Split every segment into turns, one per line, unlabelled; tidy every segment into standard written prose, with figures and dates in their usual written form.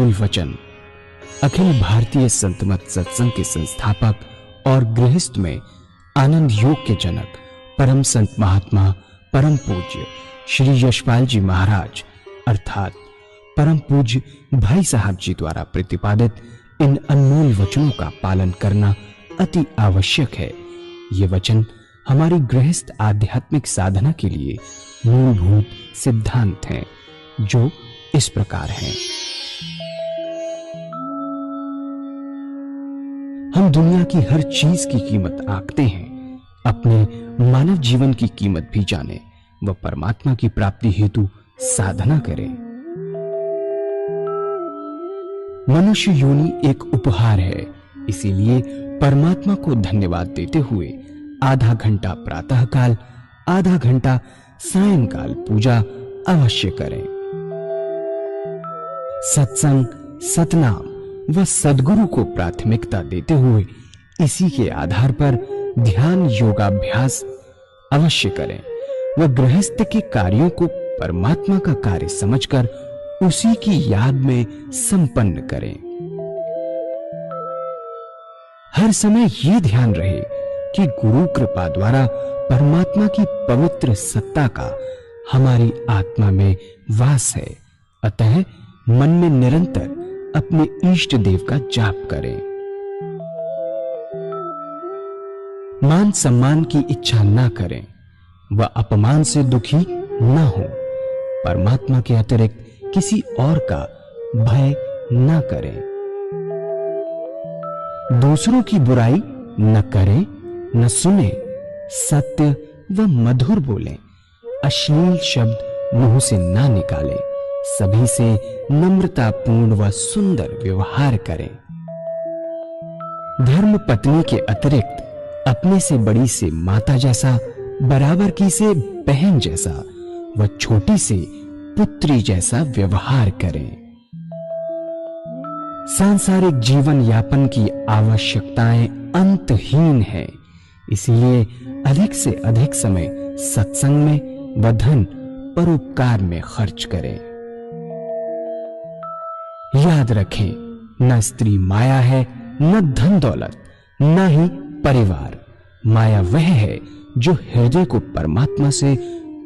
अनमोल वचन अखिल भारतीय संत मत सत्संग के संस्थापक और गृहस्थ में आनंद योग के जनक परम संत महात्मा परम पूज्य श्री यशपाल जी महाराज अर्थात परम पूज्य भाई साहब जी द्वारा प्रतिपादित इन अनमोल वचनों का पालन करना अति आवश्यक है। ये वचन हमारी गृहस्थ आध्यात्मिक साधना के लिए मूलभूत सिद्धांत हैं, जो इस प्रकार हैं। हम दुनिया की हर चीज की कीमत आंकते हैं, अपने मानव जीवन की कीमत भी जाने व परमात्मा की प्राप्ति हेतु साधना करें। मनुष्य योनि एक उपहार है, इसीलिए परमात्मा को धन्यवाद देते हुए आधा घंटा प्रातःकाल, आधा घंटा सायंकाल पूजा अवश्य करें। सत्संग, सतनाम व सद्गुरु को प्राथमिकता देते हुए इसी के आधार पर ध्यान योगाभ्यास अवश्य करें व गृहस्थ के कार्यों को परमात्मा का कार्य समझकर उसी की याद में संपन्न करें। हर समय ये ध्यान रहे कि गुरु कृपा द्वारा परमात्मा की पवित्र सत्ता का हमारी आत्मा में वास है, अतः मन में निरंतर अपने इष्ट देव का जाप करें। मान सम्मान की इच्छा ना करें व अपमान से दुखी ना हो। परमात्मा के अतिरिक्त किसी और का भय ना करें। दूसरों की बुराई न करें, न सुने, सत्य व मधुर बोलें, अश्लील शब्द मुंह से ना निकालें, सभी से नम्रतापूर्ण व सुंदर व्यवहार करें। धर्म पत्नी के अतिरिक्त अपने से बड़ी से माता जैसा, बराबर की से बहन जैसा व छोटी से पुत्री जैसा व्यवहार करें। सांसारिक जीवन यापन की आवश्यकताएं अंतहीन है, इसलिए अधिक से अधिक समय सत्संग में व धन परोपकार में खर्च करें। याद रखें, न स्त्री माया है, न धन दौलत, न ही परिवार। माया वह है जो हृदय को परमात्मा से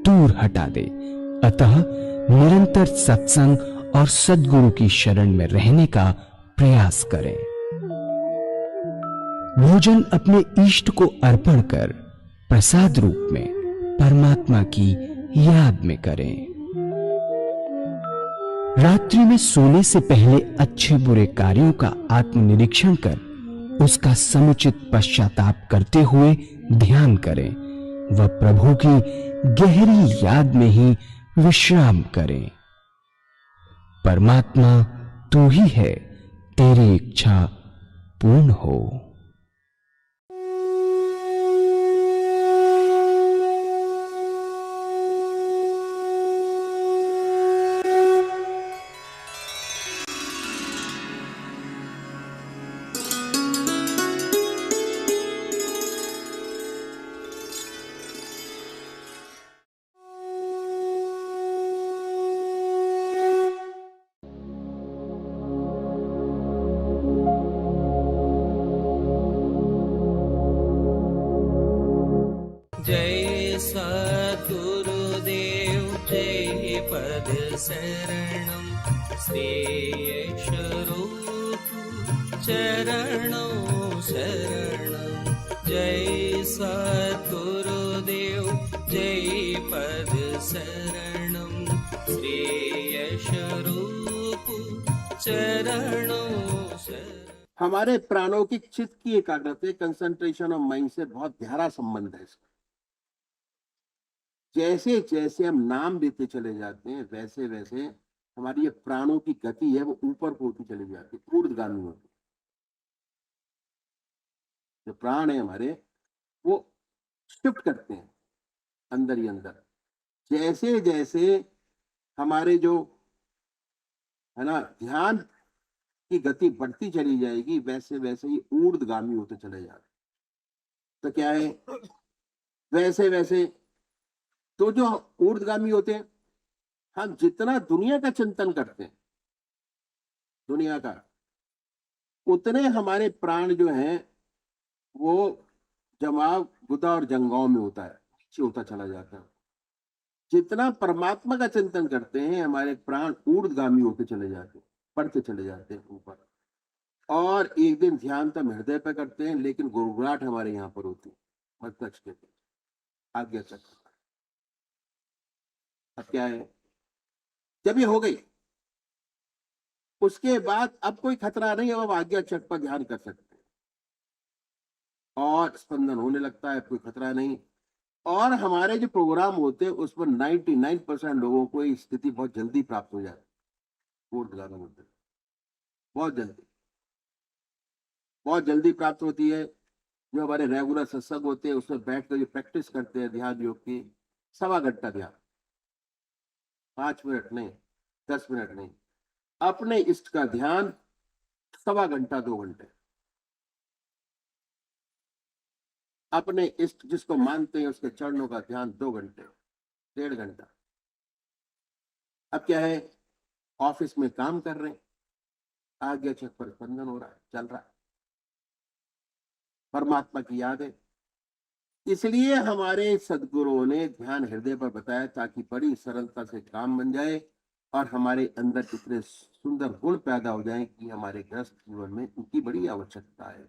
दूर हटा दे। अतः निरंतर सत्संग और सद्गुरु की शरण में रहने का प्रयास करें। भोजन अपने इष्ट को अर्पण कर प्रसाद रूप में परमात्मा की याद में करें। रात्रि में सोने से पहले अच्छे बुरे कार्यों का आत्मनिरीक्षण कर उसका समुचित पश्चाताप करते हुए ध्यान करें व प्रभु की गहरी याद में ही विश्राम करें। परमात्मा तू ही है, तेरी इच्छा पूर्ण हो।
जय सद्गुरुदेव जय पद शरणम श्री स्वरूप चरणों शरणम। जय सद्गुरुदेव जय पद शरणम श्री स्वरूप चरणों शरणम।
हमारे प्राणों चित्त की एकाग्रता, कंसंट्रेशन ऑफ माइंड से बहुत गहरा संबंध है इसका। जैसे जैसे हम नाम देते चले जाते हैं, वैसे वैसे हमारी ये प्राणों की गति है वो ऊपर को होती चली जाती है, ऊर्ध्वगामी होती। जो प्राण है हमारे वो शिफ्ट करते हैं अंदर ही अंदर। जैसे जैसे हमारे जो है ना ध्यान की गति बढ़ती चली जाएगी, वैसे वैसे ही ऊर्ध्वगामी होते चले जाते। तो क्या है, वैसे वैसे तो जो ऊर्ध्वगामी होते हैं, हम जितना दुनिया का चिंतन करते हैं दुनिया का, उतने हमारे प्राण जो हैं वो जमाव गुदा और जंगों में होता है, नीचे होता चला जाता है। जितना परमात्मा का चिंतन करते हैं हमारे प्राण ऊर्ध्वगामी होते चले जाते हैं, बढ़ते चले जाते हैं ऊपर। और एक दिन ध्यान तो हम हृदय पे करते हैं, लेकिन गुड़गुड़ाहट हमारे यहाँ पर होती है मस्तिष्क के पीछे, आज्ञा चक्र। अब क्या है, जब ये हो गई उसके बाद अब कोई खतरा नहीं, अब आज्ञा चक्र पर ध्यान कर सकते हैं और स्पंदन होने लगता है, कोई खतरा नहीं। और हमारे जो प्रोग्राम होते हैं उसमें 99% लोगों को ये स्थिति बहुत जल्दी प्राप्त हो जाती है, ऊर्ध्वगामी होते हैं, बहुत जल्दी, बहुत जल्दी प्राप्त होती है। जो हमारे रेगुलर सत्संग होते हैं उसमें बैठ कर जो प्रैक्टिस करते हैं ध्यान योग की, 1.25 घंटा ध्यान, 5 मिनट नहीं, 10 मिनट नहीं, अपने इष्ट का ध्यान 1.25 घंटा, 2 घंटे, अपने इष्ट जिसको मानते हैं उसके चरणों का ध्यान 2 घंटे, 1.5 घंटा। अब क्या है, ऑफिस में काम कर रहे हैं, आज्ञा चक्र पर स्पंदन हो रहा है, चल रहा है, परमात्मा की याद है। इसलिए हमारे सदगुरुओं ने ध्यान हृदय पर बताया ताकि बड़ी सरलता से काम बन जाए और हमारे अंदर कितने सुंदर गुण पैदा हो जाएं कि हमारे गृहस्थ जीवन में उनकी बड़ी आवश्यकता है,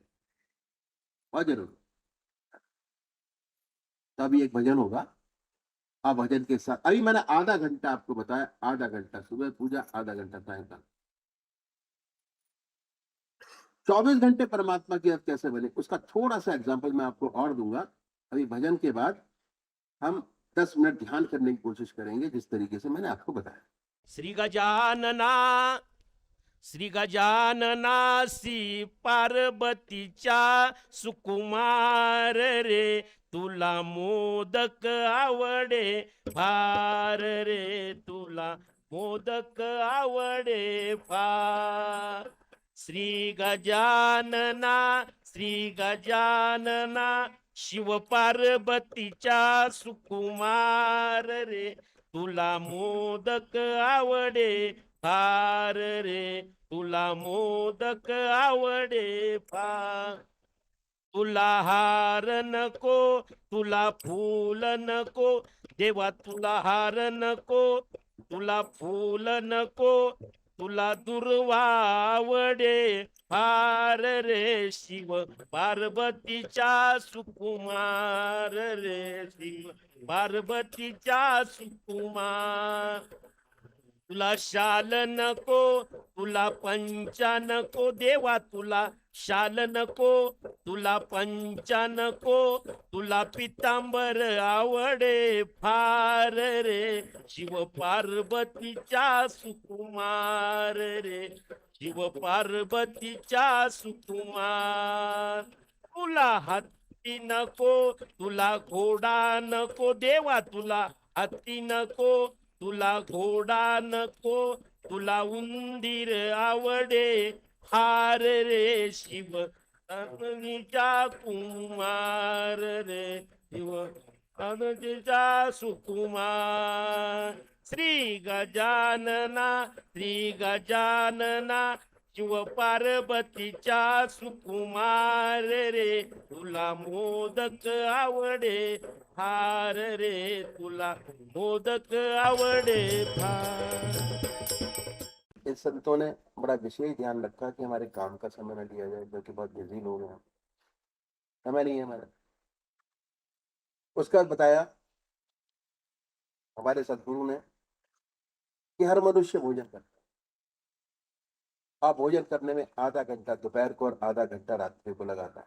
बहुत जरूरी। तभी एक भजन होगा, अब भजन के साथ अभी मैंने आधा घंटा आपको बताया, आधा घंटा सुबह पूजा, आधा घंटा सायंकाल। 24 घंटे परमात्मा की याद कैसे बने उसका थोड़ा सा एग्जाम्पल मैं आपको और दूंगा। अभी भजन के बाद हम 10 मिनट ध्यान करने की कोशिश करेंगे जिस तरीके से मैंने आपको बताया।
श्री गजानना, श्री गजानना, श्री पार्वतीच्या सुकुमार रे, तुला मोदक आवडे फार रे, तुला मोदक आवडे फार। श्री गजानना, श्री गजानना, शिव पार्वतीच्या सुकुमार रे, तुला मोदक आवडे फार रे, तुला मोदक आवडे फार। तुला हार नको, तुला फूल नको, देवा तुला हार नको, तुला फूल नको, तुला दुर्वा आवडे फार रे, शिव पार्वतीच्या सुकुमार रे, शिव पार्वतीच्या सुकुमार। तुला शाल नको, तुला पंचा नको, देवा तुला शाल नको, तुला पंचा नको, तुला पितांबर आवडे फार रे, शिव पार्वतीच्या सुकुमार रे, शिव पार्वतीच्या सुकुमार। तुला हत्ती नको, तुला घोडा नको, देवा तुला हत्ती नको, तुला घोडा नको, तुला उंदीर आवडे फार रे, शिव पार्वतीचा कुमार रे, शिव पार्वतीचा सुकुमार। श्री गजानना, श्री गजानना, शिव पार्वतीचा सुकुमार रे, तुला मोदक आवडे फार रे, तुला मोदक आवडे फार।
इस संतों ने बड़ा विशेष ध्यान रखा कि हमारे काम का समय न लिया जाए, क्योंकि बहुत बिजी लोग हैं, समय नहीं है हमारा। उसके बाद बताया हमारे सदगुरु ने कि हर मनुष्य भोजन करता है, और भोजन करने में आधा घंटा दोपहर को और आधा घंटा रात्रि को लगाता है,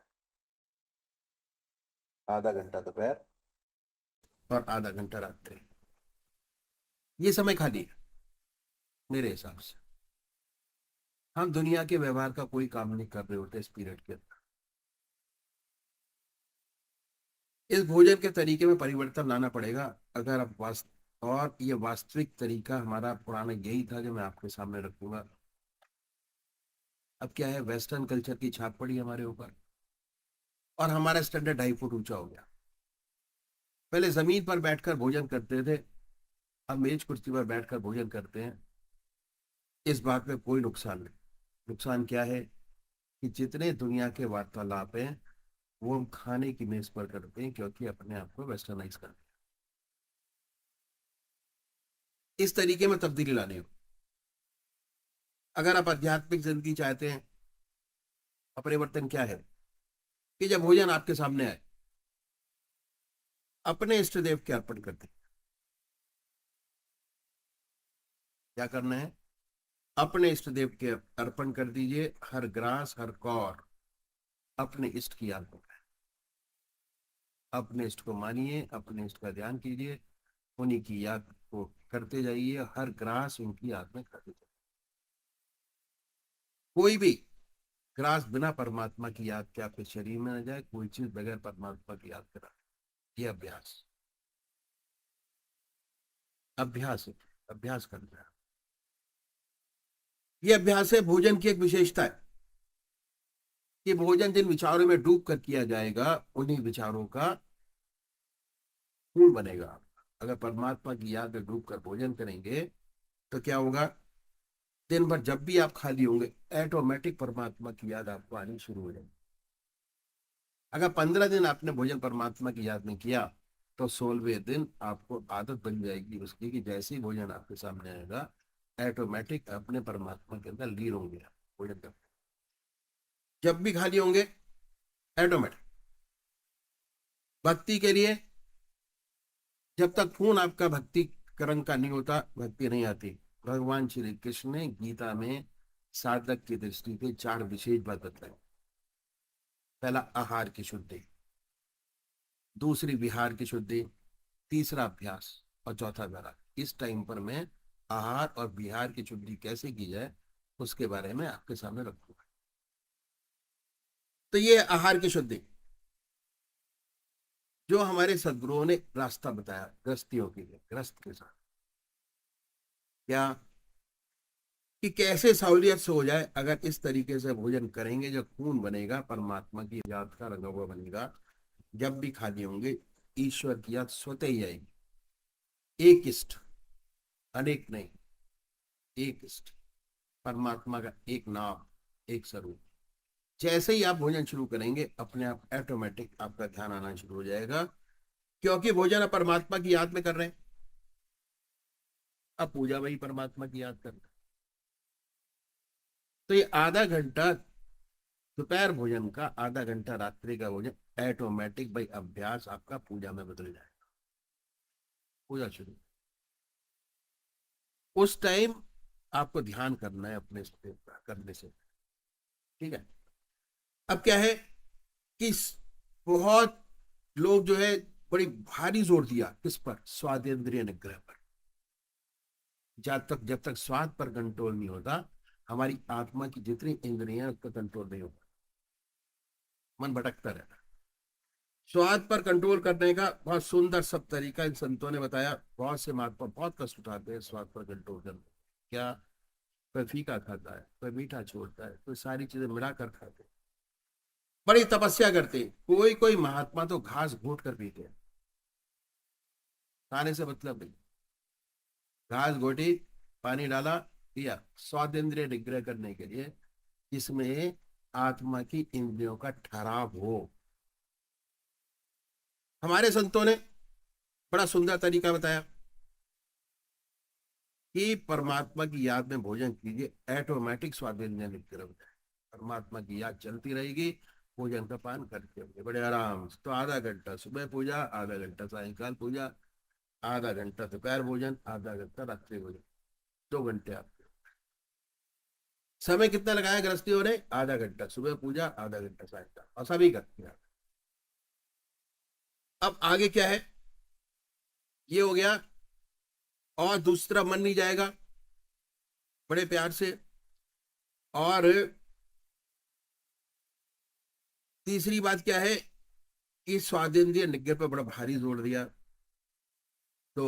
आधा घंटा दोपहर और आधा घंटा रात्रि, ये समय खाली है मेरे हिसाब से। हम दुनिया के व्यवहार का कोई काम नहीं कर रहे होते इस पीरियड के अंदर। इस भोजन के तरीके में परिवर्तन लाना पड़ेगा अगर आप और ये वास्तविक तरीका हमारा पुराना यही था जो मैं आपके सामने रखूंगा। अब क्या है, वेस्टर्न कल्चर की छाप पड़ी हमारे ऊपर और हमारा स्टैंडर्ड 2.5 फुट ऊंचा हो गया। पहले जमीन पर बैठकर भोजन करते थे, अब मेज कुर्सी पर बैठकर भोजन करते हैं। इस बात में कोई नुकसान नहीं, नुकसान क्या है कि जितने दुनिया के वार्तालाप हैं वो हम खाने की मेज पर करते हैं, क्योंकि अपने आप को वेस्टर्नाइज करते हैं। इस तरीके में तब्दीली लानी हो, अगर आप आध्यात्मिक जिंदगी चाहते हैं, परिवर्तन क्या है कि जब भोजन आपके सामने आए, अपने इष्ट देव के अर्पण कर दें। क्या करना है? अपने इष्ट देव के अर्पण कर दीजिए। हर ग्रास, हर कौर अपने इष्ट की याद में खाएं। अपने इष्ट को मानिए, अपने इष्ट का ध्यान कीजिए, उन्हीं की याद को करते जाइए, हर ग्रास उनकी याद में खाते जाइए। कोई भी ग्रास बिना परमात्मा की याद के आपके शरीर में न जाए, कोई चीज बगैर परमात्मा की याद करा। ये अभ्यास, अभ्यास है, अभ्यास करना है। ये अभ्यास है। भोजन की एक विशेषता है कि भोजन जिन विचारों में डूब कर किया जाएगा, उन्हीं विचारों का फूल बनेगा। अगर परमात्मा की याद में डूब कर भोजन करेंगे तो क्या होगा? दिन भर जब भी आप खाली होंगे, ऑटोमेटिक परमात्मा की याद आपको आनी शुरू हो जाएगी। अगर 15 दिन आपने भोजन परमात्मा की याद में किया, तो 16वें दिन आपको आदत बन जाएगी उसकी कि जैसे ही भोजन आपके सामने आएगा, ऑटोमेटिक अपने परमात्मा के अंदर लीन होंगे आप भोजन कर। जब भी खाली होंगे, ऑटोमेटिक भक्ति के लिए, जब तक खून आपका भक्ति रंग का नहीं होता, भक्ति नहीं आती। भगवान श्री कृष्ण ने गीता में साधक की दृष्टि से 4 विशेष बात बताई। पहला, आहार की शुद्धि, दूसरी विहार की शुद्धि, तीसरा अभ्यास, और चौथा वैराग्य। इस टाइम पर मैं आहार और विहार की शुद्धि कैसे की जाए उसके बारे में आपके सामने रखूंगा। तो ये आहार की शुद्धि जो हमारे सदगुरुओं ने रास्ता बताया ग्रस्तियों के लिए, ग्रस्त के साथ, क्या कि कैसे सहूलियत से हो जाए। अगर इस तरीके से भोजन करेंगे, जो खून बनेगा, परमात्मा की याद का रंगा हुआ बनेगा, जब भी खाली होंगे ईश्वर की याद स्वतः ही आएगी। एक इष्ट, अनेक नहीं, एक इष्ट, परमात्मा का एक नाम, एक स्वरूप। जैसे ही आप भोजन शुरू करेंगे, अपने आप ऑटोमेटिक आपका ध्यान आना शुरू हो जाएगा, क्योंकि भोजन आप परमात्मा की याद में कर रहे हैं। अब पूजा वही परमात्मा की याद कर रहे हैं। तो ये आधा घंटा दोपहर भोजन का, आधा घंटा रात्रि का भोजन, ऑटोमेटिक भाई अभ्यास आपका पूजा में बदल जाएगा। पूजा शुरू, उस टाइम आपको ध्यान करना है अपने स्टेप करने से। ठीक है। अब क्या है कि बहुत लोग जो है बड़ी भारी जोर दिया किस पर? स्वादेंद्रिय निग्रह पर। जब तक स्वाद पर कंट्रोल नहीं होता, हमारी आत्मा की जितनी इंद्रियां उस पर कंट्रोल नहीं होता, मन भटकता रहता। स्वाद पर कंट्रोल करने का बहुत सुंदर सब तरीका इन संतों ने बताया। बहुत से महात्मा बहुत कष्ट उठाते हैं स्वाद पर कंट्रोल करने। क्या? कोई फीका खाता है, कोई मीठा छोड़ता है, कोई सारी चीजें मिलाकर खाते हैं, बड़ी तपस्या करते हैं। कोई कोई महात्मा तो घास घोट कर पीते हैं, खाने से मतलब नहीं। घास घोटी, पानी डाला, पिया, स्वादेंद्रिय निग्रह करने के लिए, जिसमें आत्मा की इंद्रियों का ठहराव हो। हमारे संतों ने बड़ा सुंदर तरीका बताया कि परमात्मा की याद में भोजन कीजिए, ऑटोमेटिक स्वादेंद्रिय निग्रह हो जाए। परमात्मा की याद चलती रहेगी, भोजन का पान करते होंगे बड़े आराम से। तो आधा घंटा सुबह पूजा, आधा घंटा सायंकाल पूजा, आधा घंटा दोपहर भोजन, आधा घंटा रात्रि भोजन, 2 घंटे आपके। समय कितना लगाया गृहस्थियों ने? आधा घंटा सुबह पूजा, आधा घंटा सायंकाल, और सभी करते हैं। अब आगे क्या है? ये हो गया। और दूसरा मन नहीं जाएगा, बड़े प्यार से। और तीसरी बात क्या है कि स्वादेंद्रिय निग्रह पर बड़ा भारी जोर दिया। तो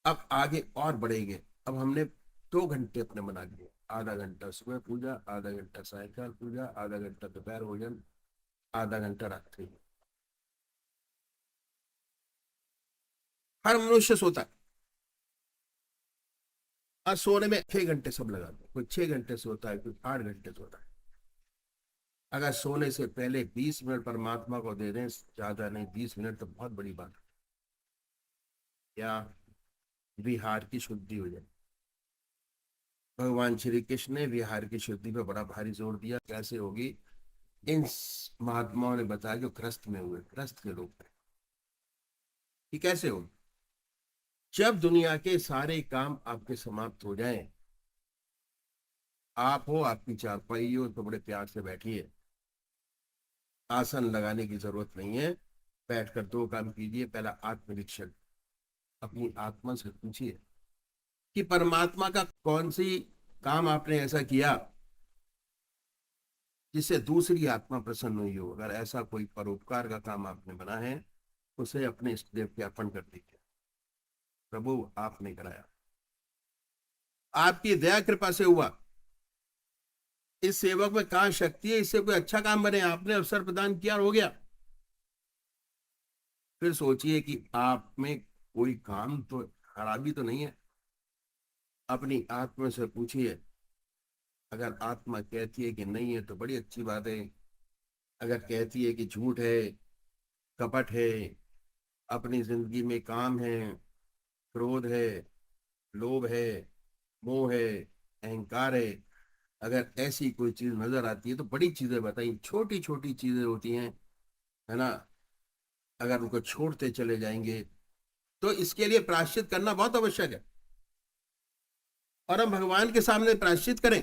अब आगे और बढ़ेंगे। अब हमने 2 घंटे अपने बना लिए, आधा घंटा सुबह पूजा, आधा घंटा सायंकाल पूजा, आधा घंटा दोपहर भोजन, आधा घंटा रात्रि। हर मनुष्य सोता है, और सोने में 6 घंटे सब लगा दो, कोई 6 घंटे सोता है, कोई 8 घंटे सोता है। अगर सोने से पहले 20 मिनट परमात्मा को दे दें, ज्यादा नहीं, 20 मिनट तो बहुत बड़ी बात है। क्या विहार की शुद्धि हो जाए। भगवान श्री कृष्ण ने विहार की शुद्धि पे बड़ा भारी जोर दिया। कैसे होगी? इन महात्माओं ने बताया जो ग्रस्त में हुए, ग्रस्त के लोग थे, कि कैसे होगी। जब दुनिया के सारे काम आपके समाप्त हो जाएं, आप हो, आपकी चारपाई हो, तो बड़े प्यार से बैठिए, आसन लगाने की जरूरत नहीं है। बैठकर दो काम कीजिए। पहला आत्मनिरीक्षण, अपनी आत्मा से पूछिए कि परमात्मा का कौन सी काम आपने ऐसा किया जिससे दूसरी आत्मा प्रसन्न हुई हो। अगर ऐसा कोई परोपकार का काम आपने बना है, उसे अपने इष्ट देव के अर्पण कर दीजिए। प्रभु आपने कराया, आपकी दया कृपा से हुआ, इस सेवक में कहाँ शक्ति है, इससे कोई अच्छा काम बने, आपने अवसर प्रदान किया और हो गया। फिर सोचिए कि आप में कोई काम तो, खराबी तो नहीं है। अपनी आत्मा से पूछिए। अगर आत्मा कहती है कि नहीं है तो बड़ी अच्छी बात है। अगर कहती है कि झूठ है, कपट है, अपनी जिंदगी में काम है, क्रोध है, लोभ है, मोह है, अहंकार है, अगर ऐसी कोई चीज नजर आती है तो बड़ी चीजें बताई, छोटी छोटी चीजें होती हैं, है ना। अगर उनको छोड़ते चले जाएंगे तो इसके लिए प्रायश्चित करना बहुत आवश्यक है। और हम भगवान के सामने प्रायश्चित करें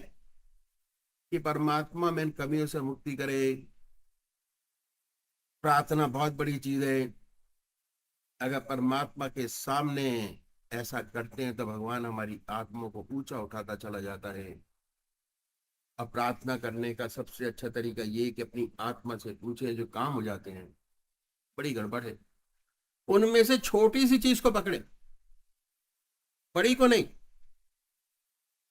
कि परमात्मा में इन कमियों से मुक्ति करे। प्रार्थना बहुत बड़ी चीज है। अगर परमात्मा के सामने ऐसा करते हैं तो भगवान हमारी आत्मा को ऊंचा उठाता चला जाता है। अब प्रार्थना करने का सबसे अच्छा तरीका ये कि अपनी आत्मा से पूछे। जो काम हो जाते हैं बड़ी गड़बड़ है, उनमें से छोटी सी चीज को पकड़े, बड़ी को नहीं।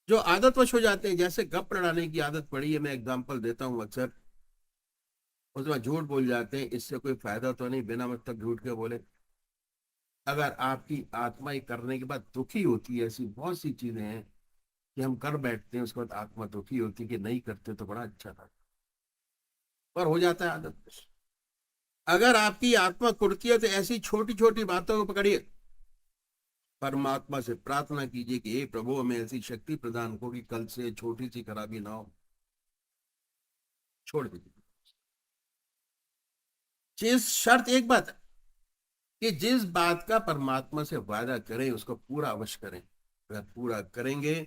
जो आदतवश हो जाते हैं, जैसे गप लड़ाने की आदत पड़ी है, मैं एग्जांपल देता हूँ अक्सर, उसमें झूठ बोल जाते हैं, इससे कोई फायदा तो नहीं, बिना मतलब झूठ के बोले। अगर आपकी आत्मा ये करने के बाद दुखी होती है, ऐसी बहुत सी चीजें हैं कि हम कर बैठते हैं, उसके बाद आत्मा दुखी होती है कि नहीं करते तो बड़ा अच्छा था, पर हो जाता है आदत। अगर आपकी आत्मा कुड़ती है तो ऐसी छोटी छोटी बातों को पकड़िए, परमात्मा से प्रार्थना कीजिए कि हे प्रभु हमें ऐसी शक्ति प्रदान को कि कल से छोटी सी खराबी ना हो, छोड़ दीजिए। जिस शर्त एक बात है कि जिस बात का परमात्मा से वादा करें उसको पूरा अवश्य करें। अगर पूरा करेंगे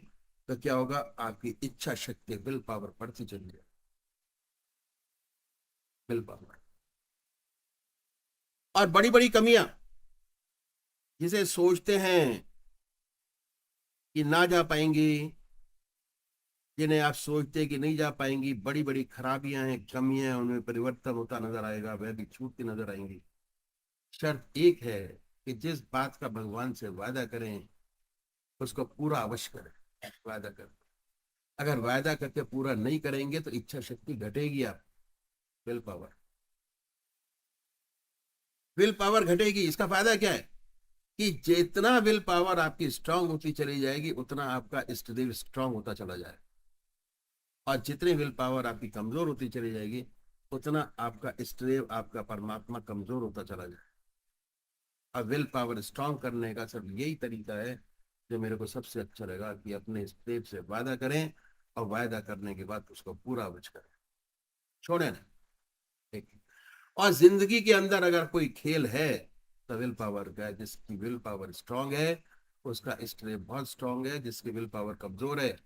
तो क्या होगा, आपकी इच्छा शक्ति, विल पावर बढ़ती चली जाए। Will power. और बड़ी बड़ी कमियां जिसे सोचते हैं कि ना जा पाएंगे, जिन्हें आप सोचते हैं कि नहीं जा पाएंगी, बड़ी बड़ी खराबियां हैं, कमियां हैं, उनमें परिवर्तन होता नजर आएगा, वह भी छूटती नजर आएंगी। शर्त एक है कि जिस बात का भगवान से वादा करें उसको पूरा अवश्य करें। वादा करें, अगर वायदा करके पूरा नहीं करेंगे तो इच्छा शक्ति घटेगी। आप विल पावर, विल पावर घटेगी। इसका फायदा क्या है कि जितना विल पावर आपकी स्ट्रांग होती चली जाएगी, उतना आपका इष्ट देव स्ट्रांग होता चला जाएगा। और जितनी विल पावर आपकी कमजोर होती चली जाएगी, उतना आपका इष्ट देव, आपका परमात्मा कमजोर होता चला जाएगा। अब विल पावर स्ट्रांग करने का सिर्फ यही तरीका है जो मेरे को सबसे अच्छा लगा, कि अपने इष्ट देव से वादा करें और वायदा करने के बाद उसको पूरा अवच करें, छोड़े ना। ठीक। और जिंदगी के अंदर अगर कोई खेल है तो विल पावर का है। जिसकी विल पावर स्ट्रांग है उसका इष्टदेव बहुत स्ट्रांग है, जिसकी विल पावर कमजोर है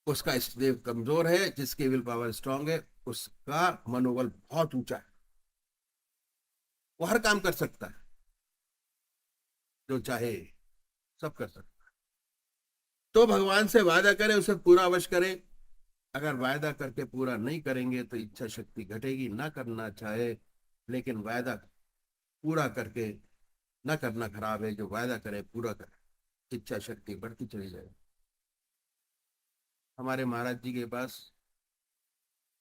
उसका इष्टदेव कमजोर है, जिसकी विल पावर स्ट्रांग है उसका मनोबल बहुत ऊंचा है, वो हर काम कर सकता है, जो चाहे सब कर सकता है। तो भगवान से वादा करें, उसे पूरा अवश्य करें। अगर वायदा करके पूरा नहीं करेंगे तो इच्छा शक्ति घटेगी। ना करना चाहे लेकिन वायदा पूरा करके ना करना खराब है, जो वायदा करे पूरा करे, इच्छा शक्ति बढ़ती चली जाए। हमारे महाराज जी के पास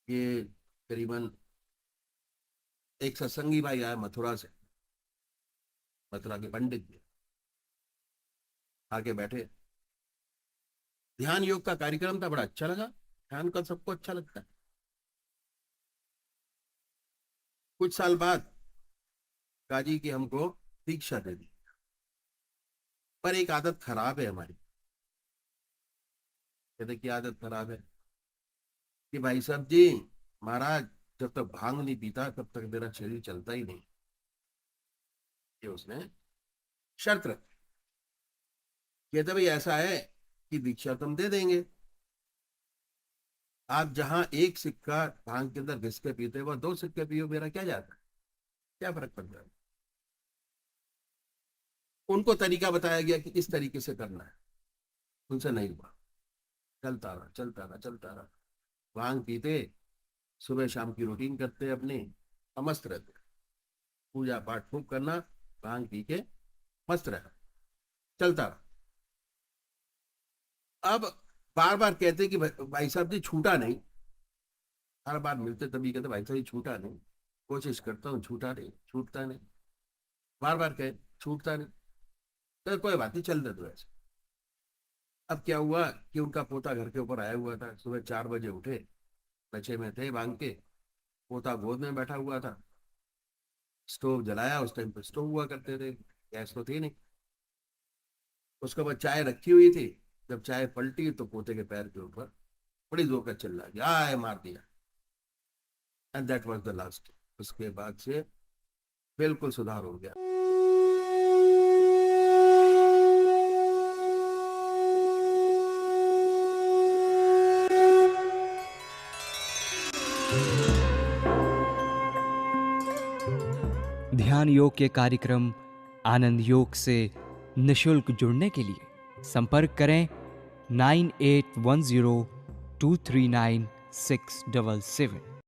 ये करीबन एक सत्संगी भाई आया मथुरा से, मथुरा के पंडित जी आके बैठे। ध्यान योग का कार्यक्रम था, बड़ा अच्छा लगा। ध्यान का सबको अच्छा लगता है। कुछ साल बाद काजी की हमको दीक्षा दे दी, पर एक आदत खराब है हमारी। कहते की आदत खराब है कि भाई साहब जी, महाराज, जब तक भांग नहीं पीता तब तक मेरा शरीर चलता ही नहीं। ये उसने शर्त रखी। कहते भाई ऐसा है कि दीक्षा तुम दे देंगे, आप जहां एक सिक्का भांग के अंदर घिस के पीते हो 2 सिक्के पियो, मेरा क्या जाता है, क्या फर्क पड़ता है। उनको तरीका बताया गया कि इस तरीके से करना है, उनसे नहीं हुआ। चलता रहा, चलता रहा, चलता रहा। भांग पीते, सुबह शाम की रूटीन करते अपनी, मस्त रहते, पूजा पाठ खूब करना, भांग पी के मस्त रहना, चलता रहा। अब बार बार कहते कि भाई साहब जी छूटा नहीं। हर बार मिलते तभी कहते भाई साहब जी छूटा नहीं, कोशिश करता हूँ, छूटा नहीं, छूटता नहीं। बार बार कहे छूटता नहीं, तो कोई बात नहीं, चल दे तो ऐसे। अब क्या हुआ कि उनका पोता घर के ऊपर आया हुआ था, सुबह 4 बजे उठे, नशे में थे भांग के, पोता गोद में बैठा हुआ था, स्टोव जलाया, उस टाइम पे स्टोव हुआ करते थे, गैस तो थी नहीं। उसके बाद चाय रखी हुई थी, जब चाय पलटी तो पोते के पैर के ऊपर बड़ी जोर का चिल्ला गया, आए मार दिया। And that was the last. उसके बाद से बिल्कुल सुधार हो गया।
ध्यान योग के कार्यक्रम आनंद योग से निशुल्क जुड़ने के लिए संपर्क करें 9810239677।